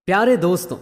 प्यारे दोस्तों,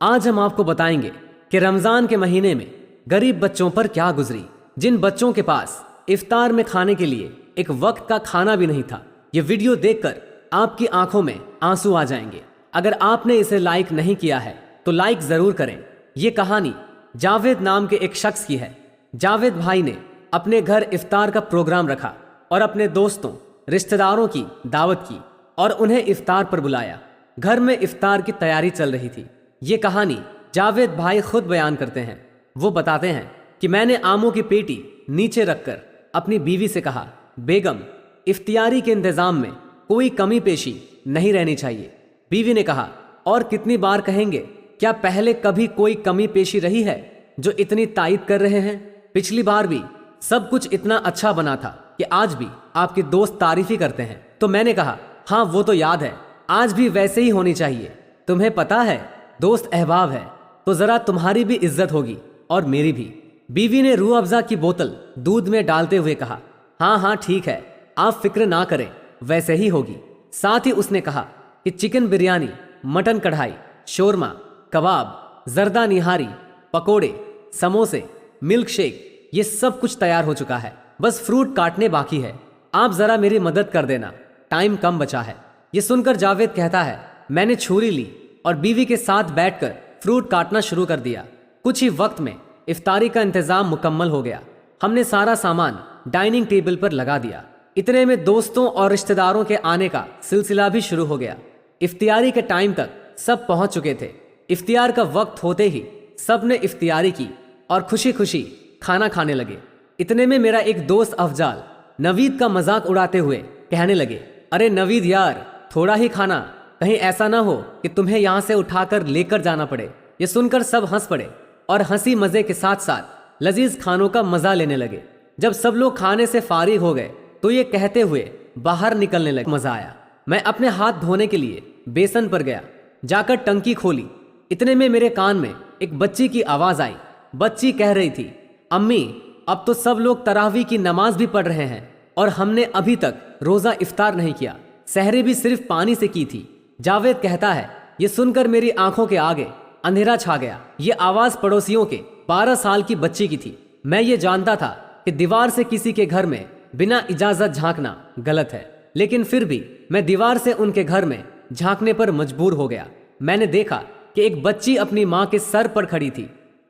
आज हम आपको बताएंगे कि रमजान के महीने में गरीब बच्चों पर क्या गुजरी। जिन बच्चों के पास इफ्तार में खाने के लिए एक वक्त का खाना भी नहीं था, ये वीडियो देखकर आपकी आंखों में आंसू आ जाएंगे। अगर आपने इसे लाइक नहीं किया है तो लाइक जरूर करें। ये कहानी जावेद नाम के एक शख्स की है। जावेद भाई ने अपने घर इफ्तार का प्रोग्राम रखा और अपने दोस्तों रिश्तेदारों की दावत की और उन्हें इफ्तार पर बुलाया। घर में इफ्तार की तैयारी चल रही थी। ये कहानी जावेद भाई खुद बयान करते हैं। वो बताते हैं कि मैंने आमों की पेटी नीचे रखकर अपनी बीवी से कहा, बेगम, इफ्तियारी के इंतजाम में कोई कमी पेशी नहीं रहनी चाहिए। बीवी ने कहा, और कितनी बार कहेंगे, क्या पहले कभी कोई कमी पेशी रही है जो इतनी तायद कर रहे हैं? पिछली बार भी सब कुछ इतना अच्छा बना था कि आज भी आपके दोस्त तारीफ ही करते हैं। तो मैंने कहा, हाँ वो तो याद है, आज भी वैसे ही होनी चाहिए। तुम्हें पता है दोस्त अहबाब है तो जरा तुम्हारी भी इज्जत होगी और मेरी भी। बीवी ने रूह अफ़ज़ा की बोतल दूध में डालते हुए कहा, हाँ हाँ ठीक है, आप फिक्र ना करें, वैसे ही होगी। साथ ही उसने कहा कि चिकन बिरयानी, मटन कढ़ाई, शोरमा, कबाब, जर्दा निहारी, पकोड़े, समोसे, मिल्क शेक, ये सब कुछ तैयार हो चुका है, बस फ्रूट काटने बाकी है। आप जरा मेरी मदद कर देना, टाइम कम बचा है। ये सुनकर जावेद कहता है, मैंने छुरी ली और बीवी के साथ बैठकर फ्रूट काटना शुरू कर दिया। कुछ ही वक्त में इफ्तारी का इंतजाम मुकम्मल हो गया। हमने सारा सामान डाइनिंग टेबल पर लगा दिया। इतने में दोस्तों और रिश्तेदारों के आने का सिलसिला भी शुरू हो गया। इफ्तियारी के टाइम तक सब पहुंच चुके थे। इफ्तियार का वक्त होते ही सब ने इफ्तियारी की और खुशी खुशी खाना खाने लगे। इतने में मेरा एक दोस्त अफजाल नवीद का मजाक उड़ाते हुए कहने लगे, अरे नवीद यार, थोड़ा ही खाना, कहीं ऐसा ना हो कि तुम्हें यहाँ से उठाकर लेकर जाना पड़े। ये सुनकर सब हंस पड़े और हंसी मजे के साथ साथ लजीज खानों का मजा लेने लगे। जब सब लोग खाने से फारिग हो गए तो ये कहते हुए बाहर निकलने लगे, मजा आया। मैं अपने हाथ धोने के लिए बेसन पर गया, जाकर टंकी खोली। इतने में मेरे कान में एक बच्ची की आवाज आई। बच्ची कह रही थी, अम्मी, अब तो सब लोग तरावी की नमाज भी पढ़ रहे हैं और हमने अभी तक रोजा इफ्तार नहीं किया, सहरे भी सिर्फ पानी से की थी। जावेद कहता है, ये सुनकर मेरी आंखों के आगे अंधेरा छा गया। ये आवाज पड़ोसियों के 12 साल की बच्ची की थी। मैं ये जानता था कि दीवार से किसी के घर में बिना इजाजत झांकना गलत है, लेकिन फिर भी मैं दीवार से उनके घर में झांकने पर मजबूर हो गया। मैंने देखा कि एक बच्ची अपनी माँ के सर पर खड़ी थी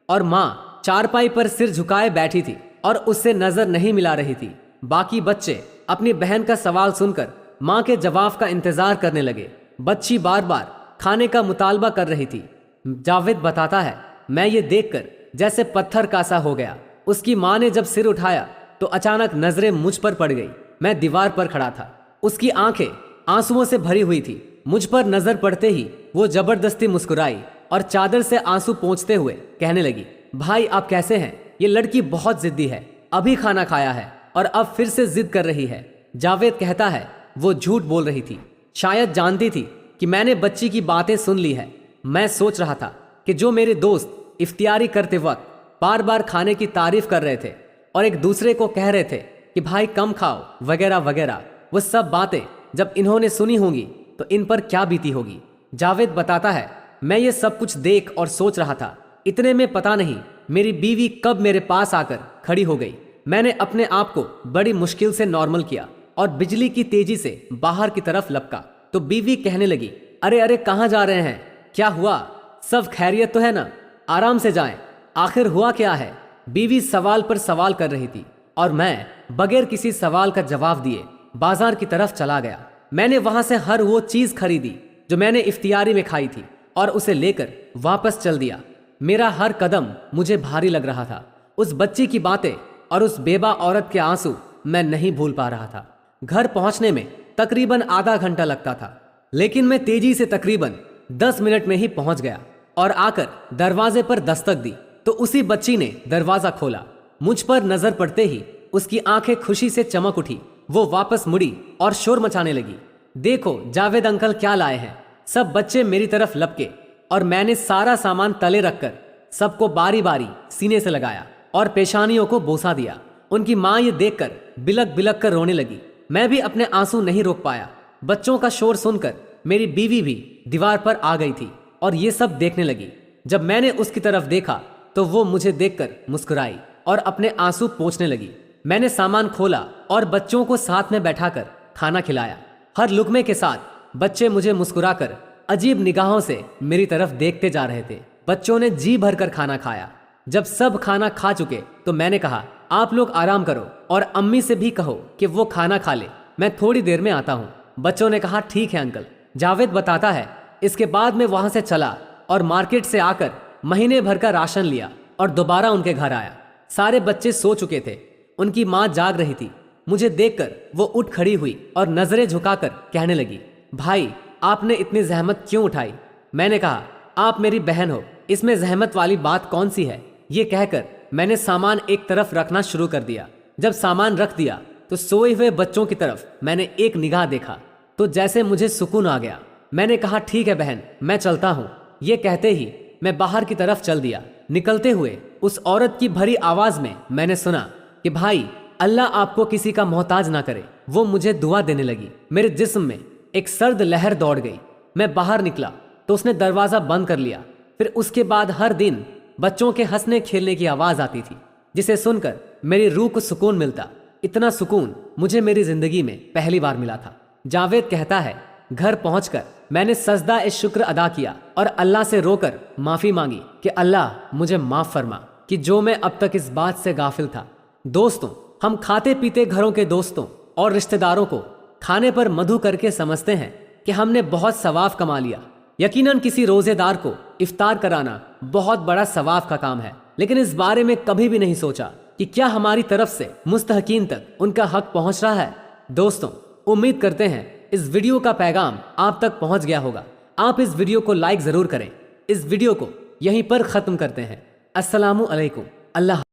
और माँ चारपाई पर सिर झुकाए बैठी थी और उससे नजर नहीं मिला रही थी। बाकी बच्चे अपनी बहन का सवाल सुनकर माँ के जवाब का इंतजार करने लगे। बच्ची बार बार खाने का मुतालबा कर रही थी। जावेद बताता है, मैं ये देखकर जैसे पत्थर का सा हो गया। उसकी माँ ने जब सिर उठाया तो अचानक नजरें मुझ पर पड़ गई। मैं दीवार पर खड़ा था। उसकी आंखें आंसुओं से भरी हुई थी। मुझ पर नजर पड़ते ही वो जबरदस्ती मुस्कुराई और चादर से आंसू पोंछते हुए कहने लगी, भाई आप कैसे हैं? ये लड़की बहुत जिद्दी है, अभी खाना खाया है और अब फिर से जिद कर रही है। जावेद कहता है, वो झूठ बोल रही थी, शायद जानती थी कि मैंने बच्ची की बातें सुन ली है। मैं सोच रहा था कि जो मेरे दोस्त इफ्तियारी करते वक्त बार बार खाने की तारीफ कर रहे थे और एक दूसरे को कह रहे थे कि भाई कम खाओ वगैरह वगैरह, वो सब बातें जब इन्होंने सुनी होंगी तो इन पर क्या बीती होगी। जावेद बताता है, मैं ये सब कुछ देख और सोच रहा था। इतने में पता नहीं मेरी बीवी कब मेरे पास आकर खड़ी हो गई। मैंने अपने आप को बड़ी मुश्किल से नॉर्मल किया और बिजली की तेजी से बाहर की तरफ लपका तो बीवी कहने लगी, अरे अरे कहाँ जा रहे हैं? क्या हुआ? सब खैरियत तो है ना? आराम से जाएं। आखिर हुआ क्या है? बीवी सवाल पर सवाल कर रही थी और मैं बगैर किसी सवाल का जवाब दिए बाजार की तरफ चला गया। मैंने वहां से हर वो चीज खरीदी जो मैंने इफ्तियारी में खाई थी और उसे लेकर वापस चल दिया। मेरा हर कदम मुझे भारी लग रहा था। उस बच्ची की बातें और उस बेबा औरत के आंसू मैं नहीं भूल पा रहा था। घर पहुंचने में तकरीबन आधा घंटा लगता था, लेकिन मैं तेजी से तकरीबन 10 मिनट में ही पहुंच गया और आकर दरवाजे पर दस्तक दी तो उसी बच्ची ने दरवाजा खोला। मुझ पर नजर पड़ते ही उसकी आंखें खुशी से चमक उठी। वो वापस मुड़ी और शोर मचाने लगी, देखो जावेद अंकल क्या लाए हैं। सब बच्चे मेरी तरफ लपके और मैंने सारा सामान तले रखकर सबको बारी बारी सीने से लगाया और पेशानियों को बोसा दिया। उनकी माँ ये देखकर बिलक बिलक कर रोने लगी। मैं भी अपने आंसू नहीं रोक पाया। बच्चों का शोर सुनकर मेरी बीवी भी दीवार पर आ गई थी اور یہ سب دیکھنے لگی۔ جب میں نے اس کی طرف دیکھا تو وہ مجھے دیکھ کر مسکرائی اور اپنے آنسو پوंچھنے لگی۔ میں نے سامان کھولا اور بچوں کو ساتھ میں بیٹھا کر کھانا کھلایا۔ ہر لقمے کے ساتھ بچے مجھے مسکرا کر عجیب نگاہوں سے میری طرف دیکھتے جا رہے تھے۔ بچوں نے جی بھر کر کھانا کھایا۔ جب سب کھانا کھا چکے تو میں نے کہا آپ لوگ آرام کرو اور امی سے بھی کہو کہ وہ کھانا کھا لے، میں تھوڑی دیر میں آتا ہوں۔ بچوں نے کہا ٹھیک ہے انکل۔ جاوید بتاتا ہے اس کے بعد میں وہاں سے چلا اور مارکیٹ سے آ کر مہینے بھر کا راشن لیا اور دوبارہ ان کے گھر آیا۔ سارے بچے سو چکے تھے، ان کی ماں جاگ رہی تھی۔ مجھے دیکھ کر وہ اٹھ کھڑی ہوئی اور نظریں جھکا کر کہنے لگی بھائی آپ نے اتنی زحمت کیوں اٹھائی؟ میں نے کہا آپ میری بہن ہو، اس میں زحمت والی بات کون سی ہے؟ یہ کہہ کر میں نے سامان ایک طرف رکھنا شروع کر دیا۔ جب سامان رکھ دیا تو سوئے ہوئے بچوں کی طرف میں نے ایک نگاہ دیکھا تو جیسے مجھے سکون آ گیا۔ میں نے کہا ٹھیک ہے بہن، میں چلتا ہوں۔ یہ کہتے ہی میں باہر کی طرف چل دیا۔ نکلتے ہوئے اس عورت کی بھری آواز میں نے سنا کہ بھائی اللہ آپ کو کسی کا محتاج نہ کرے۔ وہ مجھے دعا دینے لگی۔ میرے جسم میں ایک سرد لہر دوڑ گئی۔ میں باہر نکلا تو اس نے دروازہ بند کر لیا۔ پھر اس کے بعد ہر دن بچوں کے ہنسنے کھیلنے کی آواز آتی تھی جسے سن کر میری روح کو سکون ملتا۔ اتنا سکون مجھے میری زندگی میں پہلی بار ملا تھا۔ جاوید کہتا ہے گھر پہنچ کر میں نے سجدہ شکر ادا کیا اور اللہ سے رو کر معافی مانگی کہ اللہ مجھے معاف فرما کہ جو میں اب تک اس بات سے غافل تھا۔ دوستوں، ہم کھاتے پیتے گھروں کے دوستوں اور رشتہ داروں کو کھانے پر مدعو کر کے سمجھتے ہیں کہ ہم نے بہت ثواب کما لیا۔ یقیناً کسی روزے دار کو افطار کرانا بہت بڑا ثواب کا کام ہے، لیکن اس بارے میں کبھی بھی نہیں سوچا کہ کیا ہماری طرف سے مستحقین تک ان کا حق پہنچ رہا ہے۔ دوستوں، امید کرتے ہیں اس ویڈیو کا پیغام آپ تک پہنچ گیا ہوگا۔ آپ اس ویڈیو کو لائک ضرور کریں۔ اس ویڈیو کو یہیں پر ختم کرتے ہیں۔ السلام علیکم۔ اللہ